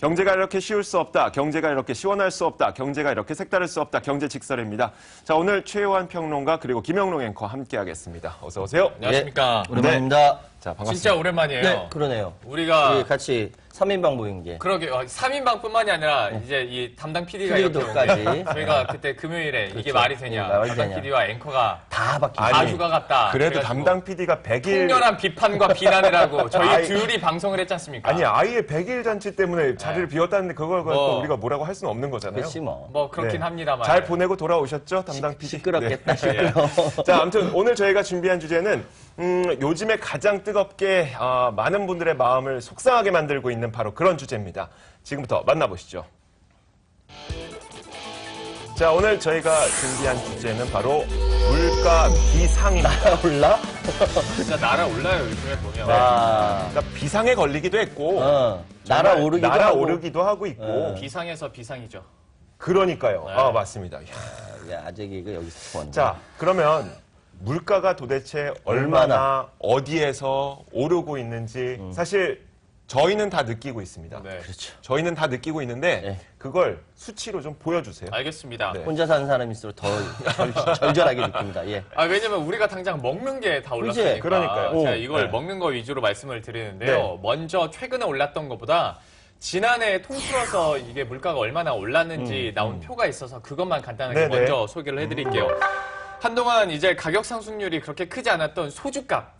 경제가 이렇게 쉬울 수 없다. 경제가 이렇게 시원할 수 없다. 경제가 이렇게 색다를 수 없다. 경제직설입니다. 자, 오늘 최요한 평론가 그리고 김영롱 앵커 함께하겠습니다. 어서 오세요. 안녕하십니까. 네, 오랜만입니다. 자, 반갑습니다. 진짜 오랜만이에요. 네, 그러네요. 우리가 우리 같이 3인방 모인 게. 그러게 3인방뿐만이 아니라 이제 이 담당 PD가 PD도까지. 저희가 그때 금요일에 이게 그렇죠. 말이 되냐. 말이 담당 되냐. PD와 앵커가 다 바뀌고. 아니, 다 휴가갔다. 그래도 그래가지고 담당 PD가 100일 통렬한 비판과 비난을 하고 저희 아이, 둘이 방송을 했지 않습니까? 아니 아이의 100일 잔치 때문에 자리를 비웠다는데 그걸 갖고 뭐. 우리가 뭐라고 할 수는 없는 거잖아요. 그렇지 뭐. 뭐 그렇긴 네. 합니다만. 잘 보내고 돌아오셨죠, 담당 PD? 시끄럽겠다. 네. 자, 아무튼 오늘 저희가 준비한 주제는 요즘에 가장 뜨겁게 많은 분들의 마음을 속상하게 만들고 있는 바로 그런 주제입니다. 지금부터 만나보시죠. 자, 오늘 저희가 준비한 주제는 바로 물가 비상입니다. 올라? 진짜 날아올라요 요즘에 보면. 와. 그러니까 비상에 걸리기도 했고 날아오르기도 정말 하고. 날아오르기도 하고 있고 비상에서 비상이죠. 그러니까요. 네. 아, 맞습니다. 야, 아재 개그 여기서 왔네. 자, 그러면 물가가 도대체 얼마나 어디에서 오르고 있는지 사실 저희는 다 느끼고 있습니다. 네. 그렇죠. 저희는 다 느끼고 있는데 네. 그걸 수치로 좀 보여주세요. 알겠습니다. 네. 혼자 사는 사람일수록 더 절절하게 느낍니다. 예. 왜냐면 우리가 당장 먹는 게 다 그치? 올랐으니까. 그러니까요. 제가 오, 이걸 네. 먹는 거 위주로 말씀을 드리는데요. 네. 먼저 최근에 올랐던 것보다 지난해 통틀어서 이게 물가가 얼마나 올랐는지 나온 표가 있어서 그것만 간단하게 네네. 먼저 소개를 해드릴게요. 한동안 이제 가격 상승률이 그렇게 크지 않았던 소주값,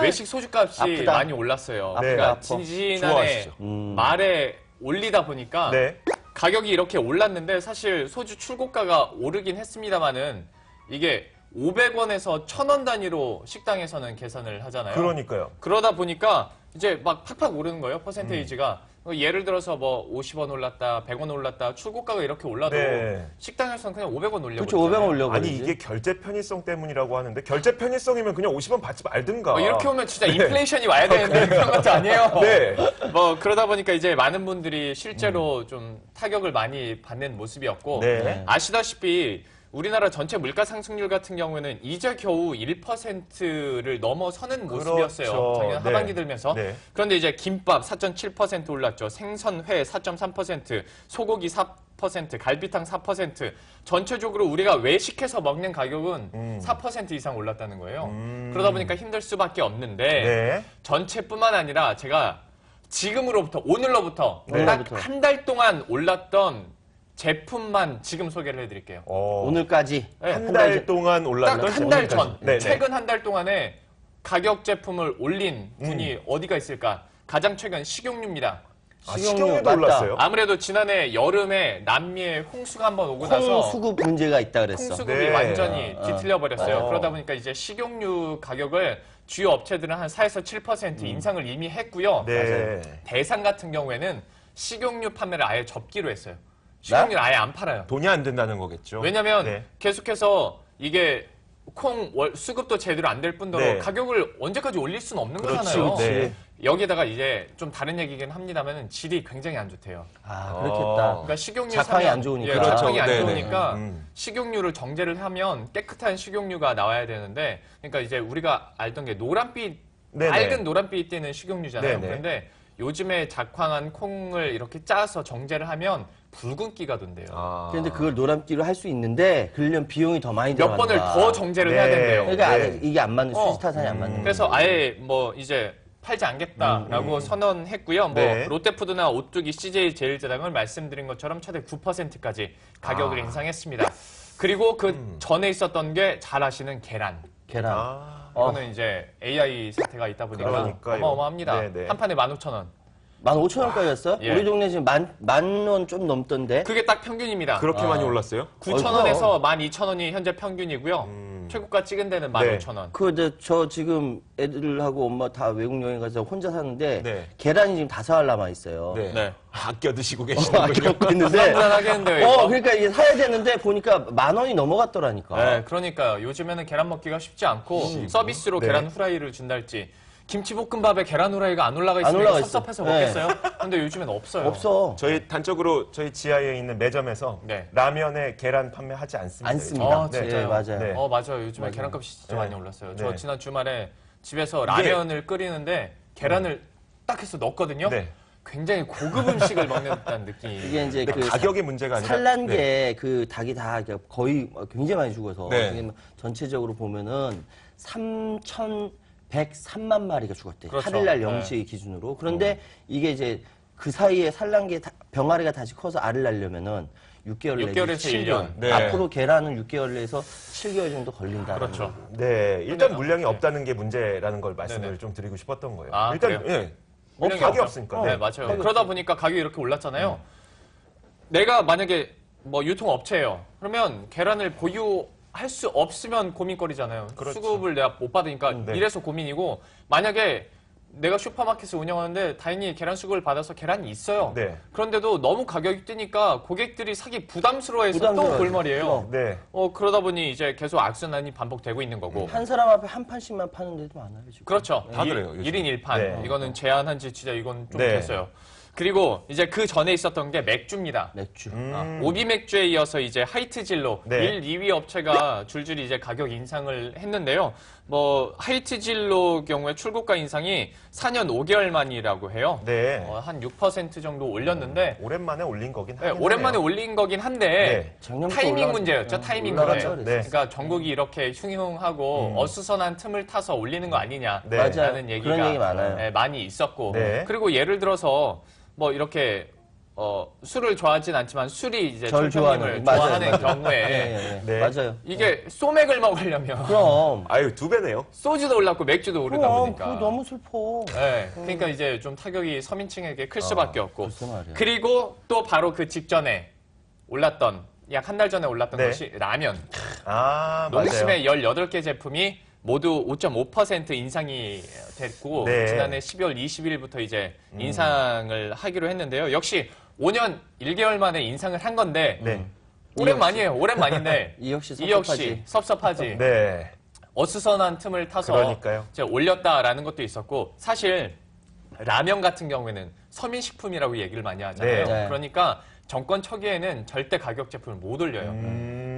외식 소주값이 아프다. 많이 올랐어요. 네, 그러니까 아파. 지난해 좋아하시죠. 말에 올리다 보니까 네. 가격이 이렇게 올랐는데 사실 소주 출고가가 오르긴 했습니다만은 이게 500원에서 1000원 단위로 식당에서는 계산을 하잖아요. 그러니까요. 그러다 보니까 이제 막 팍팍 오르는 거예요, 퍼센테이지가. 예를 들어서 뭐 50원 올랐다, 100원 올랐다, 출고가가 이렇게 올라도 네. 식당에서는 그냥 500원 올려버리잖아요. 그렇죠. 500원 올려버리지. 아니 이게 결제 편의성 때문이라고 하는데 결제 편의성이면 그냥 50원 받지 말든가. 이렇게 오면 진짜 인플레이션이 와야 되는데 그런 것도 아니에요. 네. 뭐 그러다 보니까 이제 많은 분들이 실제로 좀 타격을 많이 받는 모습이었고 네. 아시다시피 우리나라 전체 물가 상승률 같은 경우에는 이제 겨우 1%를 넘어서는 모습이었어요. 그렇죠. 작년 하반기 네. 들면서. 네. 그런데 이제 김밥 4.7% 올랐죠. 생선, 회 4.3%, 소고기 4%, 갈비탕 4%. 전체적으로 우리가 외식해서 먹는 가격은 4% 이상 올랐다는 거예요. 그러다 보니까 힘들 수밖에 없는데 네. 전체뿐만 아니라 제가 지금으로부터 오늘로부터 네. 딱 한 달 동안 올랐던 제품만 지금 소개를 해드릴게요. 오늘까지. 네, 한 달 동안 올랐던 딱 한 달 전, 네, 네. 최근 한 달 동안에 가격 제품을 올린 분이 어디가 있을까? 가장 최근 식용유입니다. 식용유도 맞다. 올랐어요? 아무래도 지난해 여름에 남미에 홍수가 한번 오고 나서 콩수급 문제가 있다 그랬어. 홍수급이 네. 완전히 뒤틀려 버렸어요. 어. 그러다 보니까 이제 식용유 가격을 주요 업체들은 한 4에서 7% 인상을 이미 했고요. 네. 대상 같은 경우에는 식용유 판매를 아예 접기로 했어요. 식용유를 아예 안 팔아요. 돈이 안 된다는 거겠죠. 왜냐면 네. 계속해서 이게 수급도 제대로 안 될 뿐더러 네. 가격을 언제까지 올릴 수는 없는 그렇지, 거잖아요. 네. 여기에다가 이제 좀 다른 얘기긴 합니다만은 질이 굉장히 안 좋대요. 아, 그렇겠다. 그러니까 식용유 작황이 사면 안 좋으니까. 예, 작황이 그렇죠. 안 네네. 좋으니까 음. 식용유를 정제를 하면 깨끗한 식용유가 나와야 되는데 그러니까 이제 우리가 알던 게 노란빛 네네. 밝은 노란빛 띠는 식용유잖아요. 네네. 그런데 요즘에 작황한 콩을 이렇게 짜서 정제를 하면 붉은기가 돈대요. 그런데 그걸 노란띠로 할 수 있는데 그러려면 비용이 더 많이 몇 들어간다. 번을 더 정제를 해야 네. 된대요. 그러니까 네. 이게 안 맞는 수지타산이 안 맞는 그래서 아예 뭐 이제 팔지 않겠다라고 선언했고요. 뭐 네. 롯데푸드나 오뚜기, CJ 제일제당을 말씀드린 것처럼 최대 9%까지 가격을 인상했습니다. 그리고 그 전에 있었던 게 잘 아시는 계란. 계란. 이거는 이제 AI 사태가 있다 보니까 그러니까요. 어마어마합니다. 네네. 한 판에 15,000원. 15,000원까지였어? 예. 우리 동네 지금 만 원 좀 넘던데. 그게 딱 평균입니다. 그렇게 많이 올랐어요? 9,000원에서 12,000원이 현재 평균이고요. 최고가 찍은 데는 15,000원. 저 지금 애들하고 엄마 다 외국 여행 가서 혼자 사는데 네. 계란이 지금 5알 남아 있어요. 네. 네. 아껴 드시고 계시는군요. 아껴 있는데. 불안하겠는데요, 이거? 그러니까 이게 사야 되는데 보니까 10,000원이 넘어갔더라니까. 네, 그러니까요. 요즘에는 계란 먹기가 쉽지 않고 서비스로 네. 계란 후라이를 준달지 김치볶음밥에 계란 후라이가 안 올라가 안 있으면 올라가 섭섭해서 있어. 먹겠어요? 근데 요즘엔 없어요. 없어. 저희 단적으로 저희 지하에 있는 매점에서 네. 라면에 계란 판매하지 않습니다. 않습니다. 아, 네. 진짜요? 맞아요. 네. 맞아요. 요즘에 계란값이 진짜 네. 많이 올랐어요. 저 네. 지난 주말에 집에서 라면을 끓이는데 계란을 딱 해서 넣었거든요. 네. 굉장히 고급 음식을 먹는다는 느낌이. 이게 이제 근데 그 가격의 문제가 아니라 산란계 네. 그 닭이 다 거의 굉장히 많이 죽어서 네. 지금 전체적으로 보면은 3,103만 마리가 죽었대. 그렇죠. 8일날 네. 0시 기준으로. 그런데 이게 이제 그 사이에 산란계 병아리가 다시 커서 알을 낳으려면은 6개월 내지 6개월에서 7년. 1년. 네. 앞으로 계란은 6개월에서 7개월 정도 걸린다. 그렇죠. 네, 일단 근데, 물량이 네. 없다는 게 문제라는 걸 말씀을 네네. 좀 드리고 싶었던 거예요. 아, 일단 그래요? 예. 물량이 닭이 없죠. 없으니까. 네, 맞아요. 그러다 보니까 가격이 이렇게 올랐잖아요. 내가 만약에 뭐 유통업체예요. 그러면 계란을 보유할 수 없으면 고민거리잖아요. 그렇죠. 수급을 내가 못 받으니까 네. 이래서 고민이고 만약에 내가 슈퍼마켓을 운영하는데 다행히 계란 수급을 받아서 계란이 있어요. 네. 그런데도 너무 가격이 뛰니까 고객들이 사기 부담스러워해서 또 부담스러워요. 골머리예요. 네. 그러다 보니 이제 계속 악순환이 반복되고 있는 거고. 한 사람 앞에 한 판씩만 파는 데도 많아요. 지금. 그렇죠. 다 그래요, 요즘. 1인 1판. 네. 이거는 제한한 지 진짜 이건 좀 네. 됐어요. 그리고 이제 그 전에 있었던 게 맥주입니다. 맥주. 오비 맥주에 이어서 이제 하이트 진로 네. 1, 2위 업체가 줄줄이 이제 가격 인상을 했는데요. 뭐 하이트 진로 경우에 출고가 인상이 4년 5개월 만이라고 해요. 네. 한 6% 정도 올렸는데 오랜만에 올린 거긴 네, 하긴 오랜만에 하네요. 올린 거긴 한데 네. 작년부터 타이밍 올라갔죠. 문제였죠. 타이밍 올라갔죠, 문제. 그래서. 네. 그러니까 전국이 이렇게 흉흉하고 어수선한 틈을 타서 올리는 거 아니냐라는 네. 맞아요. 얘기가 그런 얘기 많아요. 네, 많이 있었고 네. 그리고 예를 들어서 뭐 이렇게 술을 좋아하진 않지만 술이 이제 절 총평님을 좋아하는. 좋아하는 맞아요. 경우에 예, 예, 예. 네. 맞아요. 이게 소맥을 먹으려면 그럼. 아유, 2배네요. 소주도 올랐고 맥주도 오르다 그럼 보니까 그거 너무 슬퍼. 네, 그러니까 이제 좀 타격이 서민층에게 클 수밖에 없고 글쎄 말이야. 그리고 또 바로 그 직전에 올랐던 약 한 달 전에 올랐던 네. 것이 라면. 아, 맞아요. 농심의 18개 제품이 모두 5.5% 인상이 됐고 네. 지난해 12월 20일부터 이제 인상을 하기로 했는데요. 역시 5년 1개월 만에 인상을 한 건데 네. 오랜만이에요. 오랜만인데 이 역시 이 역시 섭섭하지. 네. 어수선한 틈을 타서 그러니까요. 이제 올렸다라는 것도 있었고 사실 라면 같은 경우에는 서민식품이라고 얘기를 많이 하잖아요. 네. 그러니까 정권 초기에는 절대 가격 제품을 못 올려요.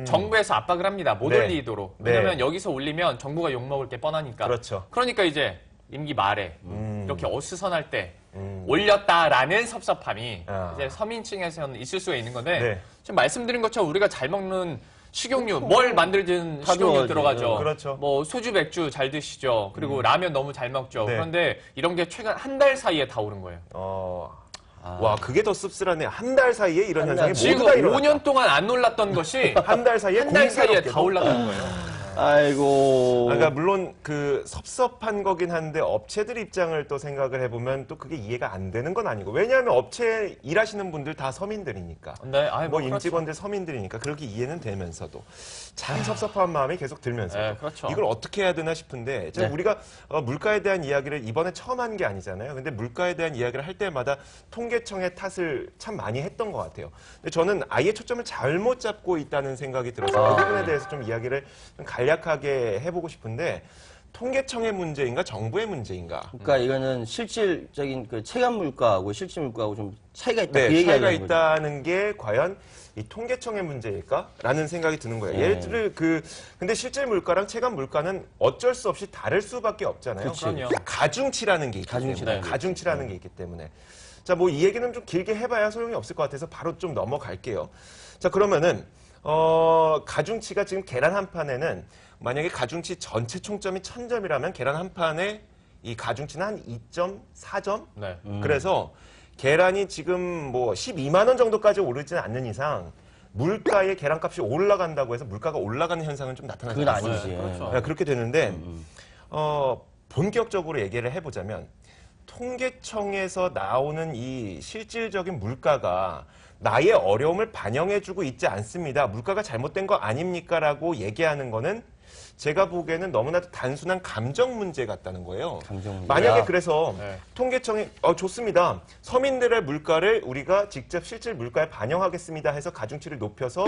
정부에서 압박을 합니다. 못 네. 올리도록. 네. 왜냐면 여기서 올리면 정부가 욕먹을 게 뻔하니까. 그렇죠. 그러니까 이제 임기 말에 이렇게 어수선할 때 음. 올렸다라는 섭섭함이 아. 이제 서민층에서는 있을 수가 있는 건데 네. 지금 말씀드린 것처럼 우리가 잘 먹는 식용유, 뭘 만들든 다 식용유 들어가지. 들어가죠. 그렇죠. 뭐 소주, 맥주 잘 드시죠. 그리고 라면 너무 잘 먹죠. 네. 그런데 이런 게 최근 한 달 사이에 다 오른 거예요. 와, 그게 더 씁쓸하네. 한 달 사이에 이런 한 현상이 달. 지금 모두 다 일어났다. 5년 동안 안 올랐던 것이 한 달 사이에 한 달 사이에 공교롭게도. 다 올랐던 거예요. 아이고. 그러니까 물론 그 섭섭한 거긴 한데 업체들 입장을 또 생각을 해보면 또 그게 이해가 안 되는 건 아니고 왜냐하면 업체 일하시는 분들 다 서민들이니까 네, 아이, 뭐 그렇죠. 임직원들 서민들이니까 그렇게 이해는 되면서도 참 섭섭한 마음이 계속 들면서 네, 그렇죠. 이걸 어떻게 해야 되나 싶은데 네. 우리가 물가에 대한 이야기를 이번에 처음 한 게 아니잖아요. 근데 물가에 대한 이야기를 할 때마다 통계청의 탓을 참 많이 했던 것 같아요. 근데 저는 아예 초점을 잘못 잡고 있다는 생각이 들어서 그 부분에 대해서 좀 이야기를 좀 간략하게 해보고 싶은데 통계청의 문제인가 정부의 문제인가? 그러니까 이거는 실질적인 그 체감 물가하고 실질 물가하고 좀 차이가 있다. 네, 그 얘기가 차이가 있는 거죠. 있다는 게 과연 이 통계청의 문제일까?라는 생각이 드는 거예요. 예를 들어 근데 실질 물가랑 체감 물가는 어쩔 수 없이 다를 수밖에 없잖아요. 그치. 그럼요. 가중치라는 게 있기 가중치라는 때문에 게 가중치라는 게 있기 때문에 자, 뭐 이 얘기는 좀 길게 해봐야 소용이 없을 것 같아서 바로 좀 넘어갈게요. 자, 그러면은 가중치가 지금 계란 한 판에는 만약에 가중치 전체 총점이 1000점이라면 계란 한 판에 이 가중치는 한 2.4점? 네. 그래서 계란이 지금 뭐 12만 원 정도까지 오르지는 않는 이상 물가의 계란값이 올라간다고 해서 물가가 올라가는 현상은 좀 나타나지 그건 않습니다. 아니지. 그렇죠. 네, 그렇게 되는데 본격적으로 얘기를 해보자면 통계청에서 나오는 이 실질적인 물가가 나의 어려움을 반영해주고 있지 않습니다. 물가가 잘못된 거 아닙니까? 라고 얘기하는 거는 제가 보기에는 너무나도 단순한 감정 문제 같다는 거예요. 감정 문제. 만약에 야. 그래서 네. 통계청이 좋습니다. 서민들의 물가를 우리가 직접 실질 물가에 반영하겠습니다 해서 가중치를 높여서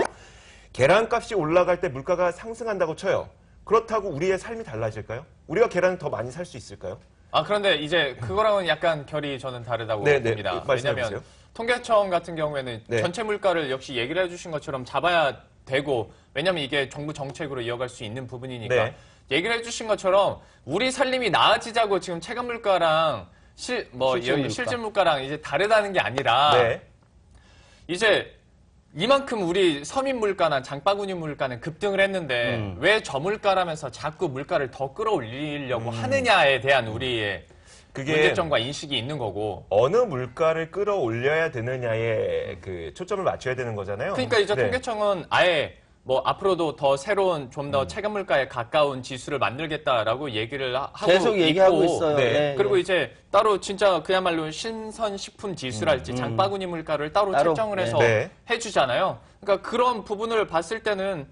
계란값이 올라갈 때 물가가 상승한다고 쳐요. 그렇다고 우리의 삶이 달라질까요? 우리가 계란을 더 많이 살 수 있을까요? 그런데 이제 그거랑은 약간 결이 저는 다르다고 네, 네. 봅니다. 말씀해 왜냐하면 보세요. 통계청 같은 경우에는 네. 전체 물가를 역시 얘기를 해주신 것처럼 잡아야 되고 왜냐하면 이게 정부 정책으로 이어갈 수 있는 부분이니까 네. 얘기를 해주신 것처럼 우리 살림이 나아지자고 지금 체감 물가랑 실질 물가랑 이제 다르다는 게 아니라 네. 이제 이만큼 우리 서민 물가나 장바구니 물가는 급등을 했는데 왜 저물가라면서 자꾸 물가를 더 끌어올리려고 하느냐에 대한 우리의 그게 문제점과 인식이 있는 거고. 어느 물가를 끌어올려야 되느냐에 그 초점을 맞춰야 되는 거잖아요. 그러니까 이제 네. 통계청은 아예 뭐 앞으로도 더 새로운 좀 더 체감 물가에 가까운 지수를 만들겠다라고 얘기를 하고 계속 얘기하고 있고, 있어요. 네. 네, 그리고 네. 이제 따로 진짜 그야말로 신선식품 지수랄지 장바구니 물가를 따로 책정을 해서 네. 해주잖아요. 그러니까 그런 부분을 봤을 때는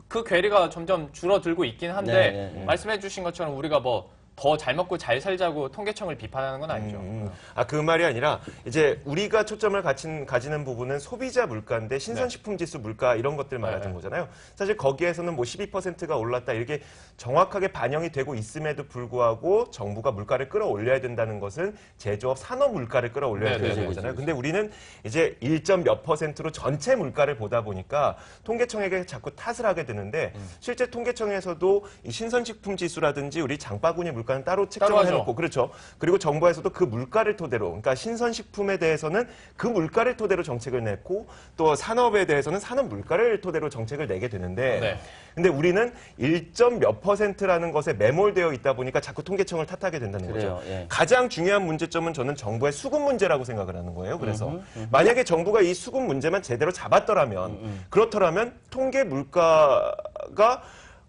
그 괴리가 점점 줄어들고 있긴 한데 네, 네, 네. 말씀해주신 것처럼 우리가 뭐 더 잘 먹고 잘 살자고 통계청을 비판하는 건 아니죠. 그 말이 아니라 이제 우리가 초점을 가지는 부분은 소비자 물가인데 신선식품 지수 물가 이런 것들 말하는 네. 거잖아요. 사실 거기에서는 뭐 12%가 올랐다 이렇게 정확하게 반영이 되고 있음에도 불구하고 정부가 물가를 끌어올려야 된다는 것은 제조업 산업 물가를 끌어올려야 네, 되는 네, 거잖아요. 근데 우리는 이제 1점 몇 %로 전체 물가를 보다 보니까 통계청에게 자꾸 탓을 하게 되는데 실제 통계청에서도 이 신선식품 지수라든지 우리 장바구니 물가는 따로 책정을 하죠. 해놓고 그렇죠. 그리고 정부에서도 그 물가를 토대로, 그러니까 신선식품에 대해서는 그 물가를 토대로 정책을 냈고 또 산업에 대해서는 산업 물가를 토대로 정책을 내게 되는데 네. 근데 우리는 1점 몇 %라는 것에 매몰되어 있다 보니까 자꾸 통계청을 탓하게 된다는 그래요, 거죠. 예. 가장 중요한 문제점은 저는 정부의 수급 문제라고 생각을 하는 거예요. 그래서 만약에 정부가 이 수급 문제만 제대로 잡았더라면 그렇더라면 통계 물가가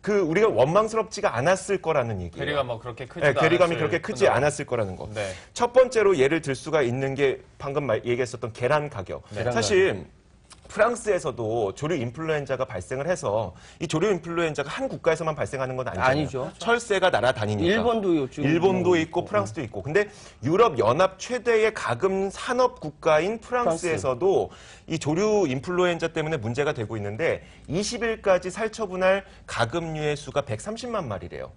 우리가 원망스럽지가 않았을 거라는 얘기예요. 괴리가 뭐 그렇게 크지 네, 괴리감이 그렇게 크지 않았을 거라는 거. 네. 첫 번째로 예를 들 수가 있는 게 방금 얘기했었던 계란 가격. 사실 프랑스에서도 조류 인플루엔자가 발생을 해서 이 조류 인플루엔자가 한 국가에서만 발생하는 건 아니잖아요. 아니죠. 철새가 날아다니니까. 일본도 있고 프랑스도 있고. 근데 유럽 연합 최대의 가금 산업 국가인 프랑스에서도 이 조류 인플루엔자 때문에 문제가 되고 있는데 20일까지 살처분할 가금류의 수가 130만 마리래요.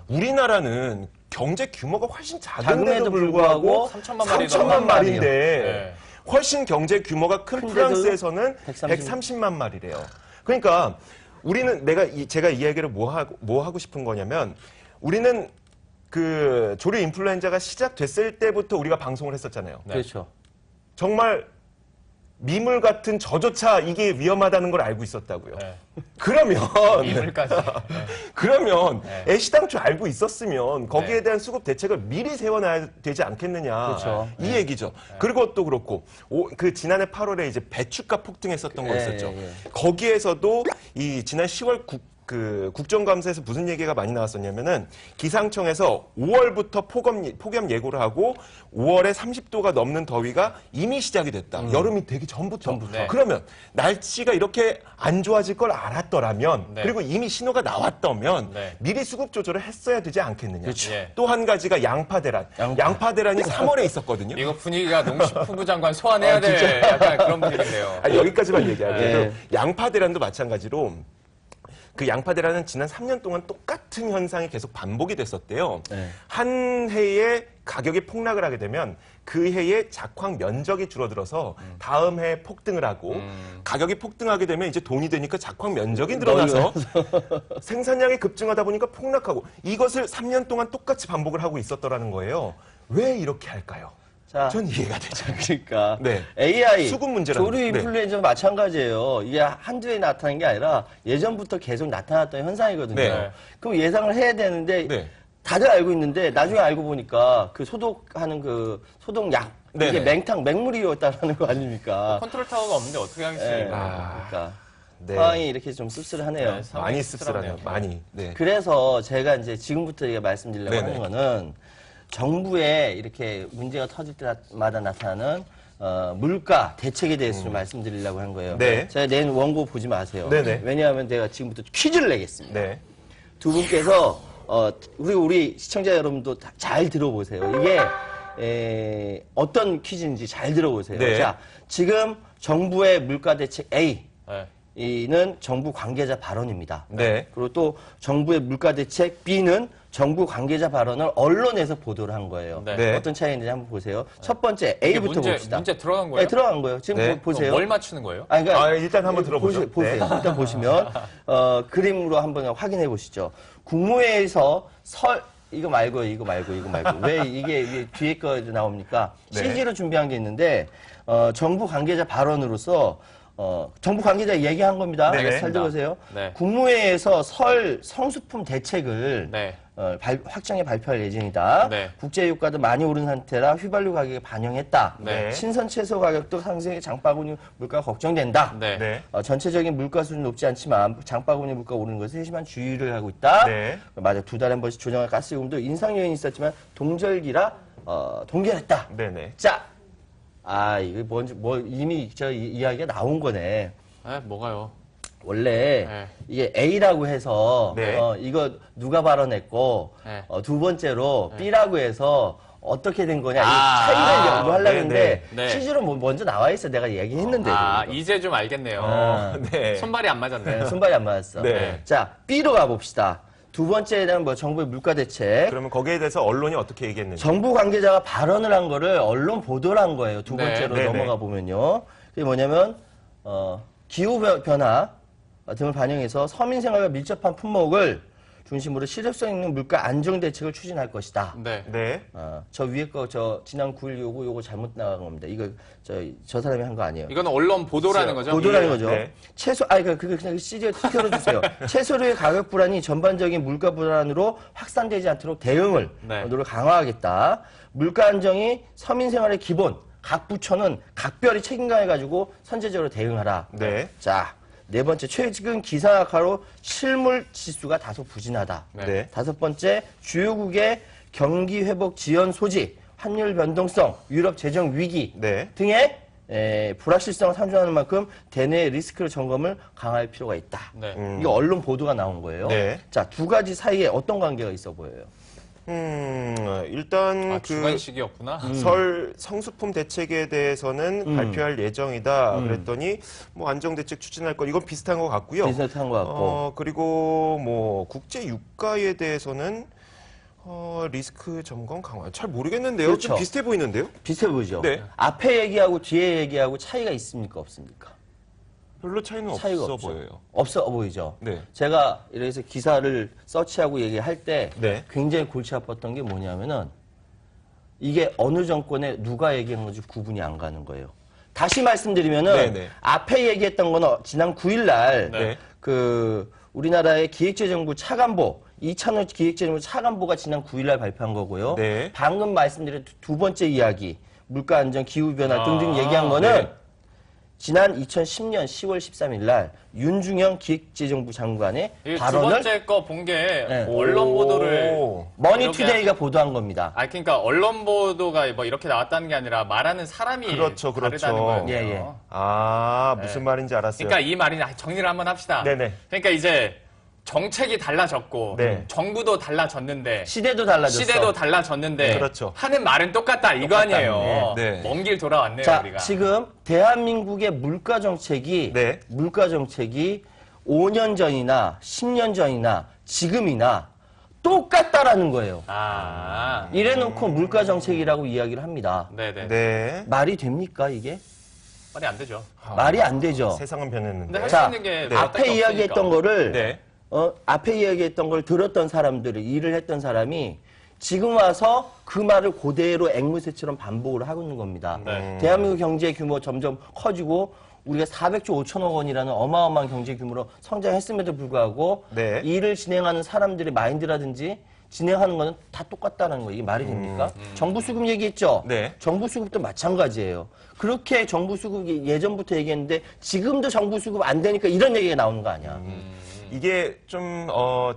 우리나라는 경제 규모가 훨씬 작은데도 불구하고 3천만 마리인데 네. 훨씬 경제 규모가 큰 큰데도 프랑스에서는 130만 마리래요. 그러니까 우리는 제가 이 얘기를 뭐 하고 싶은 거냐면 우리는 그 조류 인플루엔자가 시작됐을 때부터 우리가 방송을 했었잖아요. 네. 그렇죠. 정말 미물 같은 저조차 이게 위험하다는 걸 알고 있었다고요. 네. 그러면 이물까지. 그러면 네. 애시당초 알고 있었으면 거기에 네. 대한 수급 대책을 미리 세워놔야 되지 않겠느냐. 그렇죠. 이 얘기죠. 그리고 또 그렇고 그 지난해 8월에 이제 배추값 폭등했었던 거 있었죠. 거기에서도 이 지난 10월 국정감사에서 무슨 얘기가 많이 나왔었냐면은 기상청에서 5월부터 폭염 예고를 하고 5월에 30도가 넘는 더위가 이미 시작이 됐다. 여름이 되기 전부터. 네. 그러면 날씨가 이렇게 안 좋아질 걸 알았더라면 네. 그리고 이미 신호가 나왔다면 네. 미리 수급 조절을 했어야 되지 않겠느냐. 그렇죠. 예. 또 한 가지가 양파대란. 양파대란이 3월에 있었거든요. 이거 분위기가 농식품부 장관 소환해야 될 약간 그런 분위기인데요. 여기까지만 얘기할게요. 네. 양파대란도 마찬가지로 그 양파대란은 지난 3년 동안 똑같은 현상이 계속 반복이 됐었대요. 네. 한 해에 가격이 폭락을 하게 되면 그 해에 작황 면적이 줄어들어서 다음 해에 폭등을 하고 가격이 폭등하게 되면 이제 돈이 되니까 작황 면적이 늘어나서 생산량이 급증하다 보니까 폭락하고 이것을 3년 동안 똑같이 반복을 하고 있었더라는 거예요. 왜 이렇게 할까요? 자, 전 이해가 되죠. 그러니까 네. AI 수급 문제라는 조류 거. 인플루엔자도 마찬가지예요. 이게 한두 해 나타난 게 아니라 예전부터 계속 나타났던 현상이거든요. 네. 그럼 예상을 해야 되는데 네. 다들 알고 있는데 나중에 알고 보니까 그 소독하는 그 소독약 이게 네네. 맹물이었다는 거 아닙니까? 컨트롤 타워가 없는데 어떻게 네. 하겠습니까? 그러니까 네. 상황이 이렇게 좀 씁쓸하네요. 네, 상황이 많이 씁쓸하네요. 씁쓸하네요. 많이. 네. 그래서 제가 이제 지금부터 말씀드리려고 네네. 하는 거는 정부에 이렇게 문제가 터질 때마다 나타나는 물가 대책에 대해서 좀 말씀드리려고 한 거예요. 네. 제가 낸 원고 보지 마세요. 네네. 왜냐하면 제가 지금부터 퀴즈를 내겠습니다. 네. 두 분께서 우리 시청자 여러분도 잘 들어보세요. 이게 어떤 퀴즈인지 잘 들어보세요. 네. 자, 지금 정부의 물가 대책 A 네. 이는 정부 관계자 발언입니다. 네. 그리고 또 정부의 물가 대책 B는 정부 관계자 발언을 언론에서 보도를 한 거예요. 네. 네. 어떤 차이인지 한번 보세요. 첫 번째 이게 A부터 봅시다. 문제 들어간 거예요? 네, 들어간 거예요. 지금 네. 보세요. 뭘 맞추는 거예요? 아니, 그러니까 일단 한번 들어보죠. 보세요. 네. 일단 보시면 그림으로 한번 확인해 보시죠. 국무회의에서 이거 말고 이거 말고 이거 말고 왜 이게 뒤에 거 나옵니까? 네. CG로 준비한 게 있는데 정부 관계자 발언으로서 정부 관계자 얘기한 겁니다. 네, 잘 들으세요. 네. 국무회의에서 설 성수품 대책을 네. 확정해 발표할 예정이다. 네. 국제유가도 많이 오른 상태라 휘발유 가격에 반영했다. 네. 신선 채소 가격도 상승해 장바구니 물가 걱정된다. 네. 네. 전체적인 물가 수준 높지 않지만 장바구니 물가 오르는 것에 세심한 주의를 하고 있다. 네. 맞아, 2달에 한 번씩 조정할 가스요금도 인상 요인이 있었지만 동절기라 동결했다. 네네. 자, 이거 뭔지 이미 저 이야기가 나온 거네. 뭐가요? 원래 네. 이게 A라고 해서 네. 이거 누가 발언했고 네. 두 번째로 B라고 해서 어떻게 된 거냐 이 아, 차이를 연구하려고 네, 했는데 네. CG로 먼저 나와 있어. 내가 얘기했는데 이제 좀 알겠네요. 네. 손발이 안 맞았네. 손발이 안 맞았어. 네. 자, B로 가봅시다. 두 번째는 정부의 물가 대책. 그러면 거기에 대해서 언론이 어떻게 얘기했는지. 정부 관계자가 발언을 한 거를 언론 보도를 한 거예요. 두 네. 번째로 네, 넘어가 보면요. 그게 뭐냐면 기후 변화 등을 반영해서 서민 생활과 밀접한 품목을 중심으로 실효성 있는 물가 안정 대책을 추진할 것이다. 네. 네. 저 위에 거 지난 9일 요거 잘못 나간 겁니다. 이거 저 사람이 한 거 아니에요. 이거는 언론 보도라는 거죠? 보도라는 거죠. 네. 그냥 CG에 틀어주세요. 채소류의 가격 불안이 전반적인 물가 불안으로 확산되지 않도록 대응을 네. 노력 강화하겠다. 물가 안정이 서민 생활의 기본. 각 부처는 각별히 책임감해가지고 선제적으로 대응하라. 네. 자, 네 번째, 최근 기상 악화로 실물 지수가 다소 부진하다. 네. 네. 다섯 번째, 주요국의 경기 회복 지연 소지, 환율 변동성, 유럽 재정 위기 네. 등의 불확실성을 상존하는 만큼 대내 리스크 점검을 강화할 필요가 있다. 네. 이거 언론 보도가 나온 거예요. 네. 자, 두 가지 사이에 어떤 관계가 있어 보여요? 일단 주관식이었구나. 설 성수품 대책에 대해서는 발표할 예정이다. 그랬더니 뭐 안정 대책 추진할 거 이건 비슷한 것 같고요. 비슷한 것 같고. 그리고 뭐 국제 유가에 대해서는 리스크 점검 강화. 잘 모르겠는데요. 그렇죠. 좀 비슷해 보이는데요. 비슷해 보이죠? 네. 앞에 얘기하고 뒤에 얘기하고 차이가 있습니까? 없습니까? 별로 차이는 차이가 없어 없죠. 보여요. 없어 보이죠? 네. 제가 이래서 기사를 서치하고 얘기할 때 네. 굉장히 골치 아팠던 게 뭐냐면은 이게 어느 정권에 누가 얘기한 건지 구분이 안 가는 거예요. 다시 말씀드리면은 네네. 앞에 얘기했던 거는 지난 9일 날 네. 우리나라의 기획재정부 차관보 이찬호 기획재정부 차관보가 지난 9일 날 발표한 거고요. 네. 방금 말씀드린 두 번째 이야기 물가 안정, 기후 변화 등등 얘기한 거는 네. 지난 2010년 10월 13일 날 윤중현 기획재정부 장관의 두 발언을 번째 거 본 게 네. 언론 보도를 오. 머니투데이가 보도한 겁니다. 그러니까 언론 보도가 뭐 이렇게 나왔다는 게 아니라 말하는 사람이 그렇죠, 다르다는 그렇죠. 거예요. 아, 무슨 말인지 알았어요. 그러니까 이 말이 정리를 한번 합시다. 네네. 그러니까 이제 정책이 달라졌고 네. 정부도 달라졌는데 시대도 달라졌어. 시대도 달라졌는데 그렇죠. 하는 말은 똑같다 이거 아니에요. 네. 먼 길 돌아왔네요 자, 우리가. 지금 대한민국의 물가 정책이 네. 5년 전이나 10년 전이나 지금이나 똑같다라는 거예요. 이래놓고 물가 정책이라고 이야기를 합니다. 네네. 네. 말이 됩니까 이게? 말이 안 되죠. 말이 안 되죠. 세상은 변했는데. 근데 할 수 자, 있는 게 네. 앞에 없으니까. 이야기했던 거를 네. 앞에 이야기했던 걸 들었던 사람들을 일을 했던 사람이 지금 와서 그 말을 그대로 앵무새처럼 반복을 하고 있는 겁니다. 네. 대한민국 경제 규모 점점 커지고 우리가 400조 5천억 원이라는 어마어마한 경제 규모로 성장했음에도 불구하고 네. 일을 진행하는 사람들의 마인드라든지 진행하는 거는 다 똑같다는 거예요. 이게 말이 됩니까? 정부 수급 얘기했죠? 네. 정부 수급도 마찬가지예요. 그렇게 정부 수급이 예전부터 얘기했는데 지금도 정부 수급 안 되니까 이런 얘기가 나오는 거 아니야. 이게 좀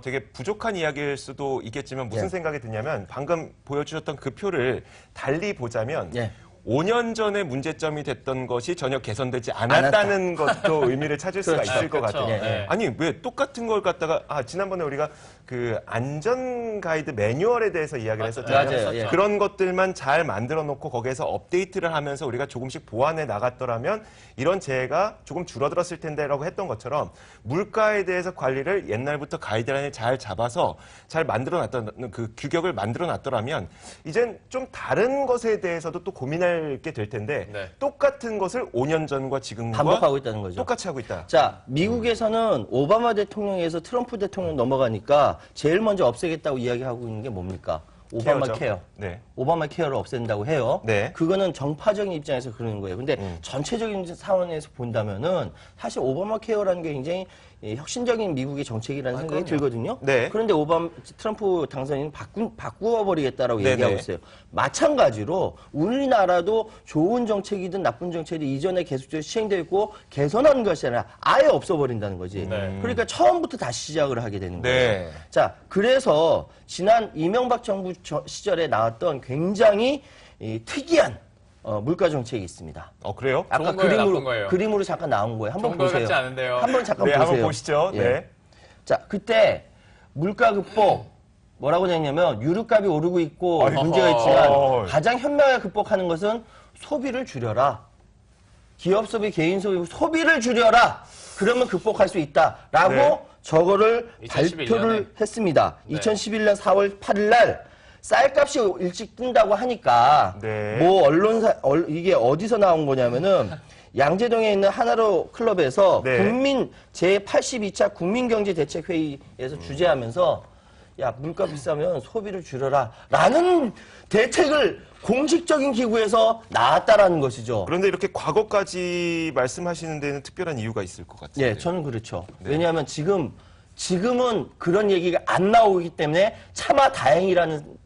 되게 부족한 이야기일 수도 있겠지만 무슨 예. 생각이 드냐면 방금 보여주셨던 그 표를 달리 보자면 예. 5년 전에 문제점이 됐던 것이 전혀 개선되지 않았다는 것도 의미를 찾을 수가 그렇죠. 있을 것 그렇죠. 같아요. 네. 아니 왜 똑같은 걸 갖다가 지난번에 우리가 그 안전 가이드 매뉴얼에 대해서 이야기를 했었잖아요. 맞아요. 예. 그런 것들만 잘 만들어 놓고 거기에서 업데이트를 하면서 우리가 조금씩 보완해 나갔더라면 이런 재해가 조금 줄어들었을 텐데라고 했던 것처럼 물가에 대해서 관리를 옛날부터 가이드라인을 잘 잡아서 잘 만들어 놨던 그 규격을 만들어 놨더라면 이젠 좀 다른 것에 대해서도 또 고민할 하게 될 텐데 네. 똑같은 것을 5년 전과 지금과 반복하고 있다는 거죠. 똑같이 하고 있다. 자, 미국에서는 오바마 대통령에서 트럼프 대통령 넘어가니까 제일 먼저 없애겠다고 이야기하고 있는 게 뭡니까? 오바마 케어죠. 케어. 네. 오바마 케어를 없앤다고 해요. 네. 그거는 정파적인 입장에서 그러는 거예요. 근데 전체적인 상황에서 본다면은 사실 오바마 케어라는 게 굉장히 혁신적인 미국의 정책이라는 생각이 들거든요. 네. 그런데 트럼프 당선인은 바꾸어버리겠다라고 네네. 얘기하고 있어요. 마찬가지로 우리나라도 좋은 정책이든 나쁜 정책이든 이전에 계속적으로 시행되어 있고 개선하는 것이 아니라 아예 없어버린다는 거지. 네. 그러니까 처음부터 다시 시작을 하게 되는 거예요. 네. 자, 그래서 지난 이명박 정부 시절에 나왔던 굉장히 특이한 물가 정책이 있습니다. 그래요? 아까 좋은 거예요, 나쁜 거예요? 그림으로 잠깐 나온 거예요. 한번 좋은 거 보세요. 같지 않은데요. 한번 잠깐 네, 보세요. 한번 보시죠. 예. 네. 자, 그때 물가 극복 뭐라고 되냐면 유류값이 오르고 있고 아이고. 문제가 있지만 어허. 가장 현명하게 극복하는 것은 소비를 줄여라. 기업 소비, 개인 소비, 소비를 줄여라. 그러면 극복할 수 있다라고 네. 저거를 2011 발표를 년에. 했습니다. 네. 2011년 4월 8일 날 쌀값이 일찍 뜬다고 하니까 네. 뭐 언론사 이게 어디서 나온 거냐면은 양재동에 있는 하나로 클럽에서 네. 국민 제82차 국민경제대책회의에서 주재하면서 야 물가 비싸면 소비를 줄여라라는 대책을 공식적인 기구에서 나왔다라는 것이죠. 그런데 이렇게 과거까지 말씀하시는 데는 특별한 이유가 있을 것 같아요. 예, 저는 그렇죠. 왜냐하면 지금은 그런 얘기가 안 나오기 때문에 차마 다행이라는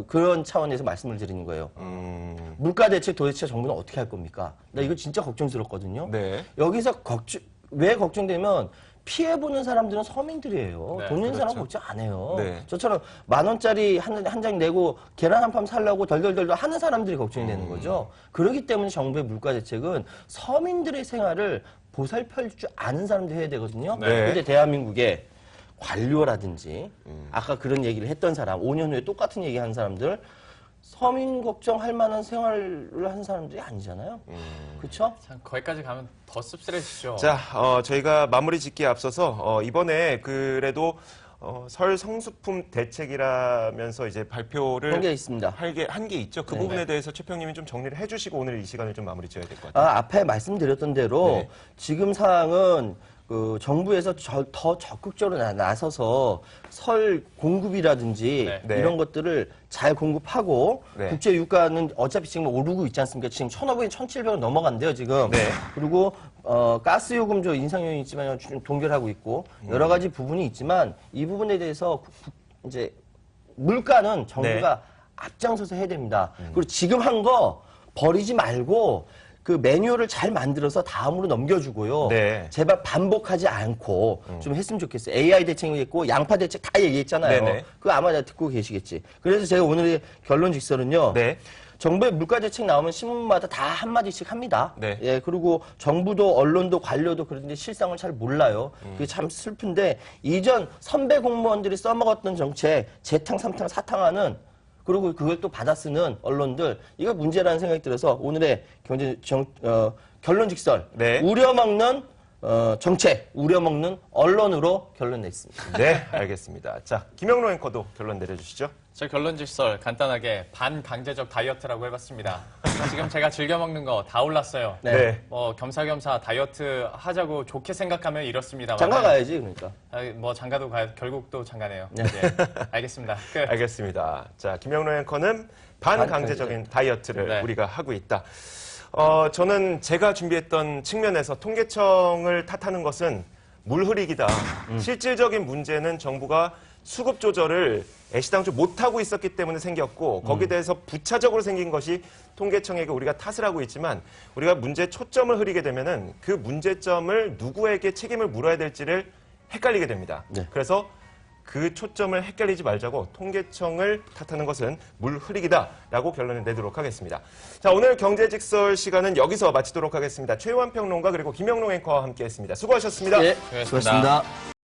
그런 차원에서 말씀을 드리는 거예요. 물가 대책 도대체 정부는 어떻게 할 겁니까? 나 이거 진짜 걱정스럽거든요. 네. 여기서 왜 걱정되면 피해보는 사람들은 서민들이에요. 네, 돈 있는 사람 그렇죠. 걱정 안 해요. 네. 저처럼 10,000원짜리 한 장 내고 계란 한 판 살려고 덜덜덜 하는 사람들이 걱정이 되는 거죠. 그렇기 때문에 정부의 물가 대책은 서민들의 생활을 보살펴 줄 아는 사람들이 해야 되거든요. 네. 근데 대한민국에 관료라든지 아까 그런 얘기를 했던 사람, 5년 후에 똑같은 얘기 하는 사람들 서민 걱정할 만한 생활을 하는 사람들이 아니잖아요. 그렇죠? 참 거기까지 가면 더 씁쓸해지죠. 자, 저희가 마무리 짓기에 앞서서 이번에 그래도 설 성수품 대책이라면서 이제 발표를 한게 있습니다. 한 게 있죠. 그 네. 부분에 대해서 최평님이 좀 정리를 해주시고 오늘 이 시간을 좀 마무리 지어야 될 것 같아요. 앞에 말씀드렸던 대로 네. 지금 상황은 그 정부에서 더 적극적으로 나서서 설 공급이라든지 네. 이런 것들을 잘 공급하고 네. 국제 유가는 어차피 지금 오르고 있지 않습니까? 지금 1,500원, 1,700원 넘어간대요, 지금. 네. 그리고 가스 요금조 인상 요인이 있지만 좀 동결하고 있고 여러 가지 부분이 있지만 이 부분에 대해서 이제 물가는 정부가 네. 앞장서서 해야 됩니다. 그리고 지금 한 거 버리지 말고 그 매뉴얼을 잘 만들어서 다음으로 넘겨주고요. 네. 제발 반복하지 않고 좀 했으면 좋겠어요. AI 대책이 있고 양파 대책 다 얘기했잖아요. 네네. 그거 아마 다 듣고 계시겠지. 그래서 제가 오늘의 결론 직설은요. 네. 정부의 물가 대책 나오면 신문마다 다 한마디씩 합니다. 네. 예, 그리고 정부도 언론도 관료도 그런데 실상을 잘 몰라요. 그게 참 슬픈데 이전 선배 공무원들이 써먹었던 정책 재탕, 삼탕, 사탕하는 그리고 그걸 또 받아 쓰는 언론들 이거 문제라는 생각이 들어서 오늘의 결론 직설 네. 우려먹는 정책, 우려먹는 언론으로 결론 냈습니다. 네, 알겠습니다. 자, 김영로 앵커도 결론 내려주시죠. 제 결론 직설 간단하게 반강제적 다이어트라고 해봤습니다. 지금 제가 즐겨 먹는 거 다 올랐어요. 네. 뭐 겸사겸사 다이어트 하자고 좋게 생각하면 이렇습니다. 장가 가야지 그러니까. 뭐 장가도 결국 또 장가네요. 네. 예. 알겠습니다. 끝. 알겠습니다. 자, 김영로 앵커는 반강제적인 다이어트를 네. 우리가 하고 있다. 저는 제가 준비했던 측면에서 통계청을 탓하는 것은 물흐리기다. 실질적인 문제는 정부가 수급 조절을 애시당초 못하고 있었기 때문에 생겼고 거기에 대해서 부차적으로 생긴 것이 통계청에게 우리가 탓을 하고 있지만 우리가 문제 초점을 흐리게 되면은 그 문제점을 누구에게 책임을 물어야 될지를 헷갈리게 됩니다. 네. 그래서 그 초점을 헷갈리지 말자고 통계청을 탓하는 것은 물 흐리기다라고 결론을 내도록 하겠습니다. 자, 오늘 경제직설 시간은 여기서 마치도록 하겠습니다. 최유한 평론가 그리고 김영롱 앵커와 함께했습니다. 수고하셨습니다. 예, 수고하셨습니다. 수고하셨습니다.